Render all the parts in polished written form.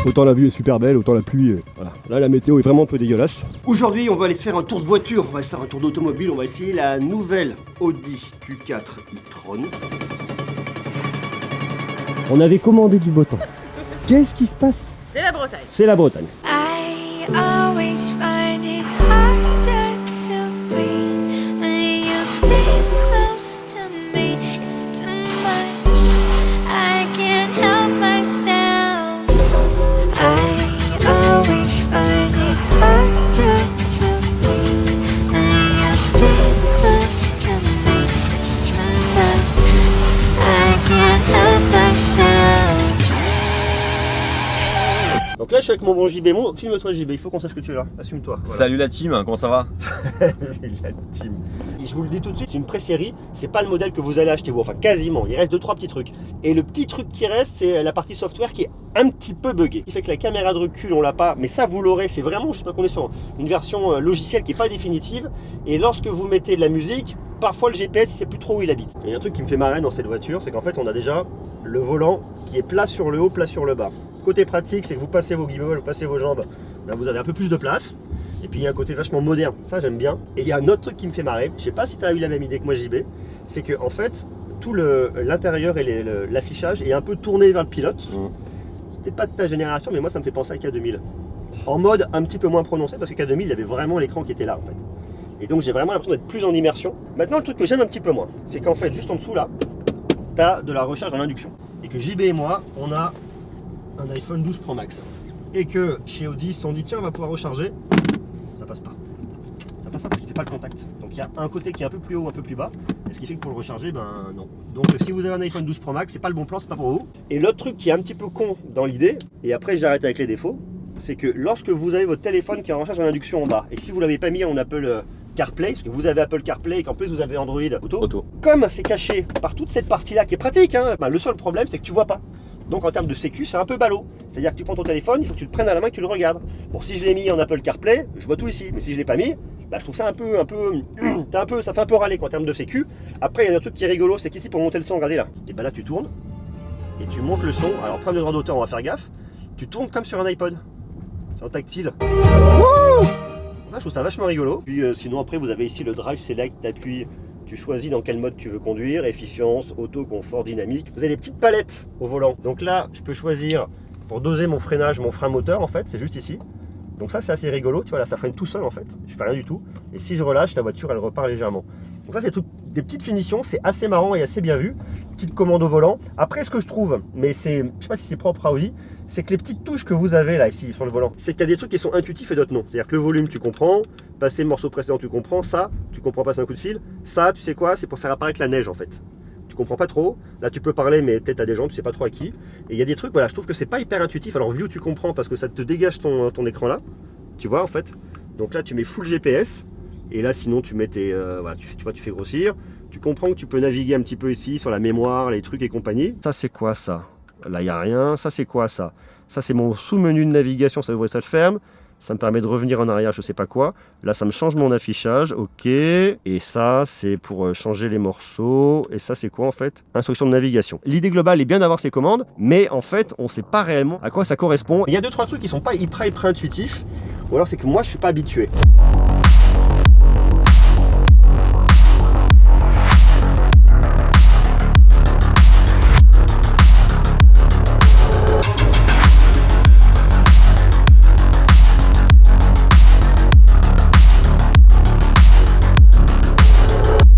Autant la vue est super belle, autant la pluie, voilà. Là la météo est vraiment un peu dégueulasse. Aujourd'hui on va aller se faire un tour de voiture, on va se faire un tour d'automobile, on va essayer la nouvelle Audi Q4 e-tron. On avait commandé du beau temps. Qu'est-ce qui se passe? C'est la Bretagne. C'est la Bretagne. I always find it harder to breathe when you stay close to me. It's too much. I can't help myself. I always find it harder to breathe when you stay close to me. It's too much. I can't help myself. Donc là je suis avec mon bon JB, filme-toi JB, il faut qu'on sache que tu es là, assume-toi. Voilà. Salut la team, comment ça va? Salut la team. Et je vous le dis tout de suite, c'est une pré-série, c'est pas le modèle que vous allez acheter vous, enfin quasiment, il reste 2-3 petits trucs. Et le petit truc qui reste, c'est la partie software qui est un petit peu buggée. Ce qui fait que la caméra de recul on l'a pas, mais ça vous l'aurez, c'est vraiment juste qu'on est sur une version logicielle qui est pas définitive. Et lorsque vous mettez de la musique, parfois le GPS il sait plus trop où il habite. Et il y a un truc qui me fait marrer dans cette voiture, c'est qu'en fait on a déjà le volant qui est plat sur le haut, plat sur le bas. Côté pratique, c'est que vous passez vos guimauves, vous passez vos jambes, là vous avez un peu plus de place. Et puis il y a un côté vachement moderne, ça j'aime bien. Et il y a un autre truc qui me fait marrer, je sais pas si tu as eu la même idée que moi JB, c'est que en fait tout l'intérieur et l'affichage est un peu tourné vers le pilote. C'était pas de ta génération, mais moi ça me fait penser à K2000. En mode un petit peu moins prononcé, parce que K2000 il y avait vraiment l'écran qui était là en fait. Et donc j'ai vraiment l'impression d'être plus en immersion. Maintenant le truc que j'aime un petit peu moins, c'est qu'en fait juste en dessous là, tu as de la recharge en induction. Et que JB et moi, on a un iPhone 12 Pro Max. Et que chez Audi, ils se sont dit tiens on va pouvoir recharger, ça passe pas. Ça passe pas parce qu'il fait pas le contact. Donc il y a un côté qui est un peu plus haut, un peu plus bas. Et ce qui fait que pour le recharger, ben non. Donc si vous avez un iPhone 12 Pro Max, c'est pas le bon plan, c'est pas pour vous. Et l'autre truc qui est un petit peu con dans l'idée, et après j'arrête avec les défauts, c'est que lorsque vous avez votre téléphone qui est en recharge en induction en bas, et si vous l'avez pas mis en Apple CarPlay, parce que vous avez Apple CarPlay et qu'en plus vous avez Android Auto. Comme c'est caché par toute cette partie là qui est pratique, hein, ben le seul problème c'est que tu vois pas. Donc en termes de sécu c'est un peu ballot. C'est-à-dire que tu prends ton téléphone, il faut que tu le prennes à la main et que tu le regardes. Bon si je l'ai mis en Apple CarPlay, je vois tout ici. Mais si je l'ai pas mis, ben, je trouve ça ça fait un peu râler quoi, en termes de sécu. Après il y a un truc qui est rigolo, c'est qu'ici pour monter le son, regardez là. Et ben là tu tournes et tu montes le son. Alors problème de droit d'auteur, on va faire gaffe. Tu tournes comme sur un iPod. C'est en tactile. Je trouve ça vachement rigolo. Puis sinon après vous avez ici le drive select, t'appuies, tu choisis dans quel mode tu veux conduire, efficience, auto, confort, dynamique. Vous avez des petites palettes au volant. Donc là je peux choisir pour doser mon freinage, mon frein moteur en fait, c'est juste ici. Donc ça c'est assez rigolo, tu vois là ça freine tout seul en fait, je fais rien du tout. Et si je relâche, la voiture elle repart légèrement. Donc ça c'est des petites finitions, c'est assez marrant et assez bien vu. Petite commande au volant. Après ce que je trouve, mais c'est, je sais pas si c'est propre à Audi, c'est que les petites touches que vous avez là ici sur le volant, c'est qu'il y a des trucs qui sont intuitifs et d'autres non. C'est-à-dire que le volume tu comprends, passer le morceau précédent tu comprends, ça tu comprends pas, c'est un coup de fil. Ça tu sais quoi, c'est pour faire apparaître la neige en fait. Tu comprends pas trop, là tu peux parler mais peut-être à des gens, tu sais pas trop à qui. Et il y a des trucs, voilà, je trouve que c'est pas hyper intuitif. Alors view tu comprends parce que ça te dégage ton écran là, tu vois en fait. Donc là tu mets full GPS. Et là sinon tu mets tes, voilà, tu fais grossir. Tu comprends que tu peux naviguer un petit peu ici sur la mémoire, les trucs et compagnie. Ça c'est quoi ça? Là il n'y a rien. Ça c'est quoi ça? Ça c'est mon sous-menu de navigation, ça ouvre et ça le ferme. Ça me permet de revenir en arrière, je sais pas quoi. Là ça me change mon affichage, ok. Et ça c'est pour changer les morceaux. Et ça c'est quoi en fait? Instruction de navigation. L'idée globale est bien d'avoir ces commandes, mais en fait on sait pas réellement à quoi ça correspond. Il y a 2-3 trucs qui sont pas hyper intuitifs. Ou alors c'est que moi je suis pas habitué.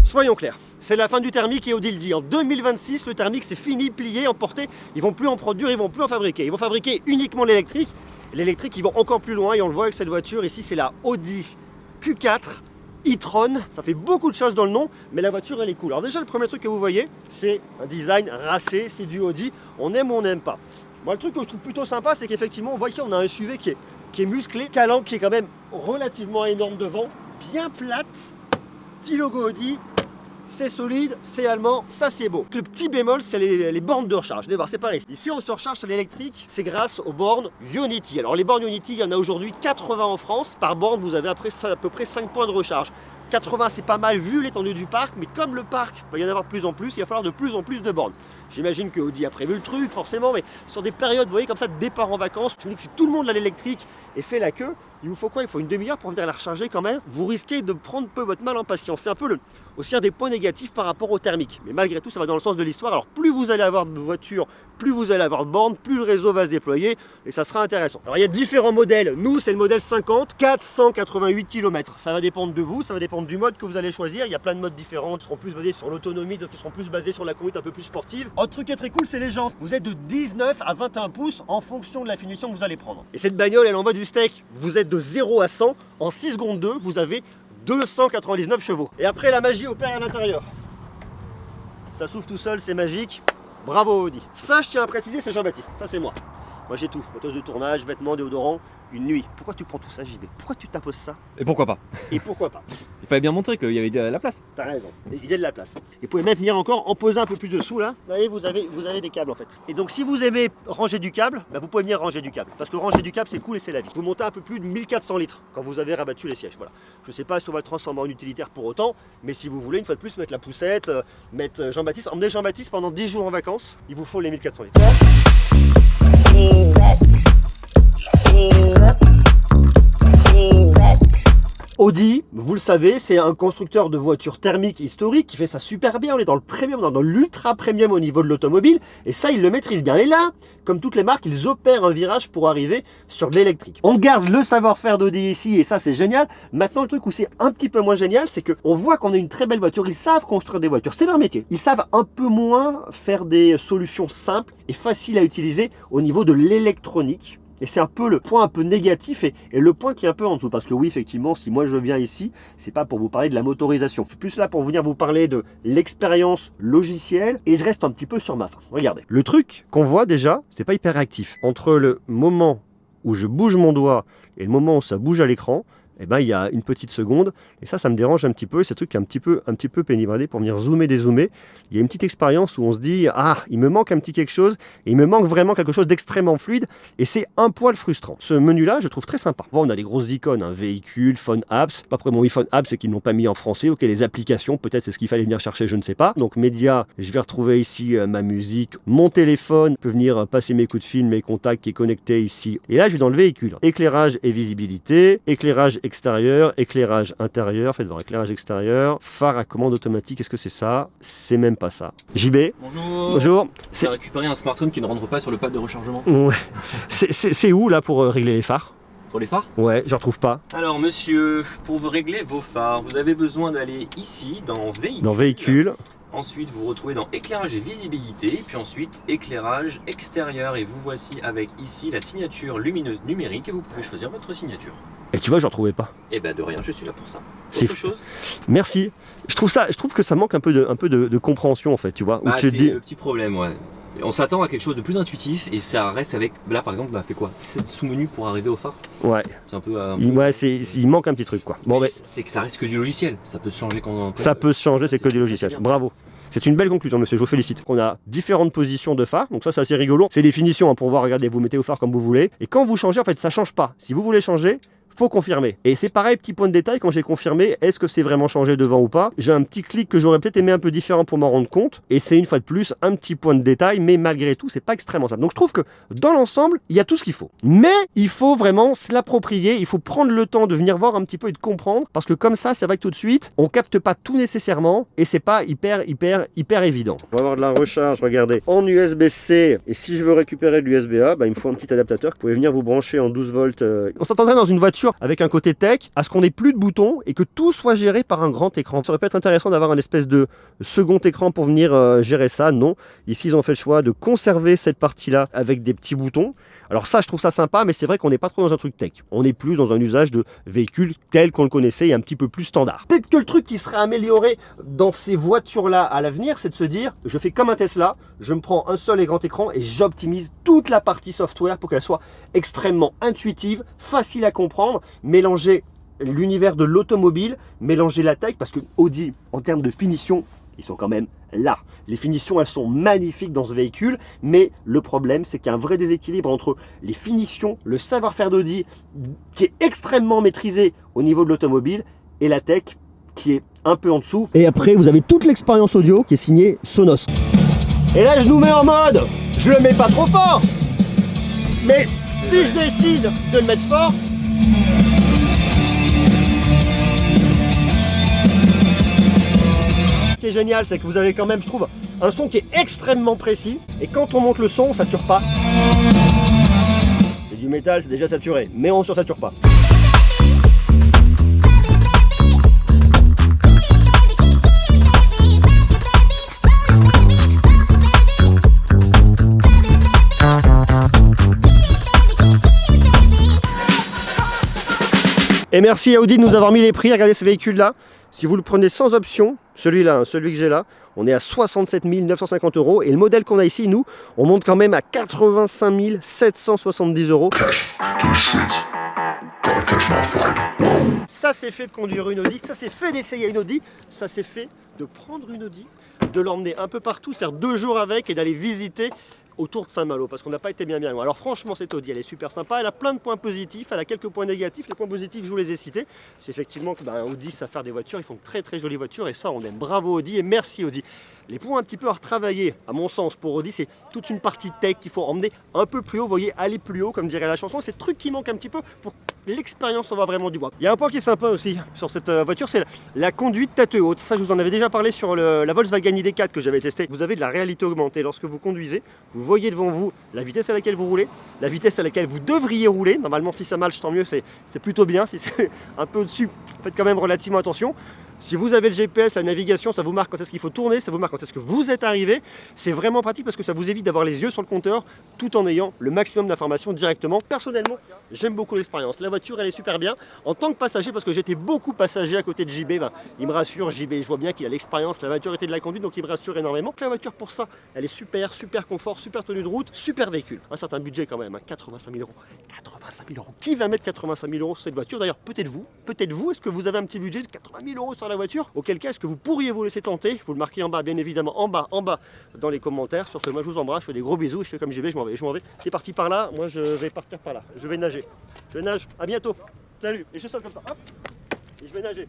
Soyons clairs, c'est la fin du thermique et Audi le dit. En 2026, le thermique c'est fini, plié, emporté. Ils vont plus en produire, ils vont plus en fabriquer. Ils vont fabriquer uniquement l'électrique. L'électrique, ils vont encore plus loin et on le voit avec cette voiture. Ici, c'est la Audi Q4 e-tron. Ça fait beaucoup de choses dans le nom, mais la voiture elle est cool. Alors déjà, le premier truc que vous voyez, c'est un design racé, c'est du Audi. On aime ou on n'aime pas. Moi, le truc que je trouve plutôt sympa, c'est qu'effectivement, on voit ici, on a un SUV qui est musclé, calandre qui est quand même relativement énorme devant, bien plate, petit logo Audi. C'est solide, c'est allemand, ça c'est beau. Le petit bémol, c'est les bornes de recharge. Allez voir, c'est pareil. Ici, on se recharge sur l'électrique, c'est grâce aux bornes Ionity. Alors, les bornes Ionity, il y en a aujourd'hui 80 en France. Par borne, vous avez après à peu près 5 points de recharge. 80 c'est pas mal vu l'étendue du parc, mais comme le parc va y en avoir de plus en plus, il va falloir de plus en plus de bornes. J'imagine que Audi a prévu le truc forcément, mais sur des périodes, vous voyez, comme ça, de départ en vacances, je me dis que si tout le monde a l'électrique et fait la queue, il vous faut quoi? Il faut une demi-heure pour venir la recharger quand même. Vous risquez de prendre peu votre mal en patience. C'est un peu aussi un des points négatifs par rapport au thermique. Mais malgré tout, ça va dans le sens de l'histoire. Alors plus vous allez avoir de voitures, plus vous allez avoir de bornes, plus le réseau va se déployer et ça sera intéressant. Alors il y a différents modèles. Nous, c'est le modèle 50, 488 km. Ça va dépendre de vous, ça va dépendre du mode que vous allez choisir. Il y a plein de modes différents qui seront plus basés sur l'autonomie, d'autres qui seront plus basés sur la conduite un peu plus sportive. Autre truc qui est très cool, c'est les jantes. Vous êtes de 19 à 21 pouces en fonction de la finition que vous allez prendre. Et cette bagnole, elle envoie du steak. Vous êtes de 0 à 100 en 6 secondes 2, vous avez 299 chevaux. Et après, la magie opère à l'intérieur. Ça s'ouvre tout seul, c'est magique. Bravo Audi. Ça, je tiens à préciser, c'est Jean-Baptiste. Ça, c'est moi. Moi, j'ai tout. Motos de tournage, vêtements, déodorants, une nuit. Pourquoi tu prends tout ça, JB? Pourquoi tu t'imposes ça? Et pourquoi pas? Et pourquoi pas? Il fallait bien montrer qu'il y avait de la place. T'as raison, il y a de la place. Et vous pouvez même venir encore en poser un peu plus dessous là. Vous voyez, vous avez des câbles en fait. Et donc si vous aimez ranger du câble, bah, vous pouvez venir ranger du câble. Parce que ranger du câble c'est cool et c'est la vie. Vous montez un peu plus de 1400 litres quand vous avez rabattu les sièges. Voilà. Je sais pas si on va le transformer en utilitaire pour autant, mais si vous voulez une fois de plus mettre la poussette, mettre Jean-Baptiste, emmener Jean-Baptiste pendant 10 jours en vacances, il vous faut les 1400 litres. Audi, vous le savez, c'est un constructeur de voitures thermiques historiques qui fait ça super bien. On est dans le premium, dans l'ultra premium au niveau de l'automobile et ça, ils le maîtrisent bien. Et là, comme toutes les marques, ils opèrent un virage pour arriver sur de l'électrique. On garde le savoir-faire d'Audi ici et ça, c'est génial. Maintenant, le truc où c'est un petit peu moins génial, c'est qu'on voit qu'on a une très belle voiture. Ils savent construire des voitures, c'est leur métier. Ils savent un peu moins faire des solutions simples et faciles à utiliser au niveau de l'électronique. Et c'est un peu le point un peu négatif et le point qui est un peu en dessous. Parce que oui, effectivement, si moi je viens ici, c'est pas pour vous parler de la motorisation. Je suis plus là pour venir vous parler de l'expérience logicielle et je reste un petit peu sur ma fin. Regardez. Le truc qu'on voit déjà, c'est pas hyper réactif. Entre le moment où je bouge mon doigt et le moment où ça bouge à l'écran, eh ben, il y a une petite seconde et ça me dérange un petit peu. C'est un truc qui est un petit peu pénible. Regardez, pour venir zoomer, dézoomer, il y a une petite expérience où on se dit ah, il me manque un petit quelque chose et il me manque vraiment quelque chose d'extrêmement fluide et c'est un poil frustrant. Ce menu-là, je trouve très sympa. Bon, on a des grosses icônes, hein, véhicule, phone apps. Pas après mon iPhone apps, c'est qu'ils n'ont pas mis en français. Ok, les applications, peut-être c'est ce qu'il fallait venir chercher, je ne sais pas. Donc médias, je vais retrouver ici ma musique, mon téléphone peut venir passer mes coups de fil, mes contacts qui est connecté ici. Et là, je suis dans le véhicule. Éclairage et visibilité, éclairage extérieur, éclairage intérieur, faites voir, éclairage extérieur, phare à commande automatique, est-ce que c'est ça? C'est même pas ça. JB. Bonjour. Bonjour. C'est récupérer un smartphone qui ne rentre pas sur le pad de rechargement. Ouais. C'est où là pour régler les phares? Pour les phares? Ouais, je retrouve pas. Alors monsieur, pour vous régler vos phares, vous avez besoin d'aller ici dans véhicule. Dans véhicule. Ensuite, vous vous retrouvez dans éclairage et visibilité, puis ensuite éclairage extérieur et vous voici avec ici la signature lumineuse numérique et vous pouvez choisir votre signature. Et tu vois, je retrouvais pas. Et ben de rien, je suis là pour ça. C'est Autre chose? Merci. Je trouve que ça manque un peu de compréhension en fait, tu vois. Où tu C'est te dis... le petit problème, ouais. On s'attend à quelque chose de plus intuitif et ça reste avec. Là par exemple, on a fait quoi? 7 sous-menus pour arriver au phare. Ouais. C'est un peu. Il manque un petit truc quoi. Bon, mais c'est que ça reste que du logiciel. Ça peut se changer quand. Ça peut se changer, c'est que du logiciel. bien. Bravo. C'est une belle conclusion, monsieur, je vous félicite. On a différentes positions de phare, donc ça c'est assez rigolo. C'est des finitions hein, pour voir, regardez, vous mettez au phare comme vous voulez. Et quand vous changez, en fait, ça change pas. Si vous voulez changer, faut confirmer. Et c'est pareil, petit point de détail, quand j'ai confirmé, est-ce que c'est vraiment changé devant ou pas? J'ai un petit clic que j'aurais peut-être aimé un peu différent pour m'en rendre compte. Et c'est une fois de plus un petit point de détail, mais malgré tout, c'est pas extrêmement simple. Donc je trouve que dans l'ensemble, il y a tout ce qu'il faut. Mais il faut vraiment se l'approprier, il faut prendre le temps de venir voir un petit peu et de comprendre. Parce que comme ça, c'est vrai que tout de suite, on capte pas tout nécessairement et c'est pas hyper évident. On va avoir de la recharge, regardez, en USB-C. Et si je veux récupérer de l'USB-A, bah, il me faut un petit adaptateur que vous pouvez venir vous brancher en 12 volts. On s'entendrait dans une voiture avec un côté tech, à ce qu'on ait plus de boutons et que tout soit géré par un grand écran. Ça aurait pu être intéressant d'avoir un espèce de second écran pour venir gérer ça. Non, ici ils ont fait le choix de conserver cette partie-là avec des petits boutons. Alors ça, je trouve ça sympa, mais c'est vrai qu'on n'est pas trop dans un truc tech. On est plus dans un usage de véhicule tel qu'on le connaissait et un petit peu plus standard. Peut-être que le truc qui serait amélioré dans ces voitures-là à l'avenir, c'est de se dire, je fais comme un Tesla, je me prends un seul et grand écran et j'optimise toute la partie software pour qu'elle soit extrêmement intuitive, facile à comprendre, mélanger l'univers de l'automobile, mélanger la tech, parce que Audi, en termes de finition, ils sont quand même là. Les finitions, elles sont magnifiques dans ce véhicule, mais le problème, c'est qu'il y a un vrai déséquilibre entre les finitions, le savoir-faire d'Audi, qui est extrêmement maîtrisé au niveau de l'automobile, et la tech, qui est un peu en dessous. Et après, vous avez toute l'expérience audio qui est signée Sonos. Et là, je nous mets en mode, je le mets pas trop fort. Mais si je décide de le mettre fort, ce qui est génial, c'est que vous avez quand même, je trouve, un son qui est extrêmement précis. Et quand on monte le son, on sature pas. C'est du métal, c'est déjà saturé, mais on ne sursature pas. Et merci à Audi de nous avoir mis les prix. Regardez ce véhicule-là. Si vous le prenez sans option, celui-là, celui que j'ai là, on est à 67 950 €. Et le modèle qu'on a ici, nous, on monte quand même à 85 770 €. Ça c'est fait de conduire une Audi, ça c'est fait d'essayer une Audi, ça c'est fait de prendre une Audi, de l'emmener un peu partout, de faire 2 jours avec et d'aller visiter autour de Saint-Malo, parce qu'on n'a pas été bien loin. Alors franchement, cette Audi, elle est super sympa, elle a plein de points positifs, elle a quelques points négatifs. Les points positifs, je vous les ai cités. C'est effectivement que Audi sait faire des voitures, ils font de très très jolies voitures, et ça on aime. Bravo Audi et merci Audi. Les points un petit peu à retravailler, à mon sens, pour Audi, c'est toute une partie tech qu'il faut emmener un peu plus haut, vous voyez, aller plus haut, comme dirait la chanson. C'est le truc qui manque un petit peu pour l'expérience, on va vraiment du bois. Il y a un point qui est sympa aussi sur cette voiture, c'est la conduite tête haute. Ça, je vous en avais déjà parlé sur la Volkswagen ID4 que j'avais testé. Vous avez de la réalité augmentée. Lorsque vous conduisez, vous voyez devant vous la vitesse à laquelle vous roulez, la vitesse à laquelle vous devriez rouler. Normalement, si ça marche, tant mieux, c'est plutôt bien. Si c'est un peu au-dessus, faites quand même relativement attention. Si vous avez le GPS, la navigation, ça vous marque quand est-ce qu'il faut tourner, ça vous marque quand est-ce que vous êtes arrivé. C'est vraiment pratique parce que ça vous évite d'avoir les yeux sur le compteur tout en ayant le maximum d'informations directement. Personnellement, j'aime beaucoup l'expérience. La voiture, elle est super bien. En tant que passager, parce que j'étais beaucoup passager à côté de JB, il me rassure, JB, je vois bien qu'il a l'expérience, la maturité de la conduite, donc il me rassure énormément. La voiture, pour ça, elle est super, super confort, super tenue de route, super véhicule. Un certain budget quand même, 85 000 €. 85 000 €. Qui va mettre 85 000 € sur cette voiture? D'ailleurs, peut-être vous, est-ce que vous avez un petit budget de 80 000 € sur la voiture? Auquel cas, est-ce que vous pourriez vous laisser tenter? Vous le marquez en bas, bien évidemment, en bas, dans les commentaires. Sur ce, moi je vous embrasse, je fais des gros bisous, je fais comme JB, je m'en vais. C'est parti par là, moi je vais partir par là. Je vais nager. Je nage, à bientôt. Salut, et je saute comme ça, hop, et je vais nager.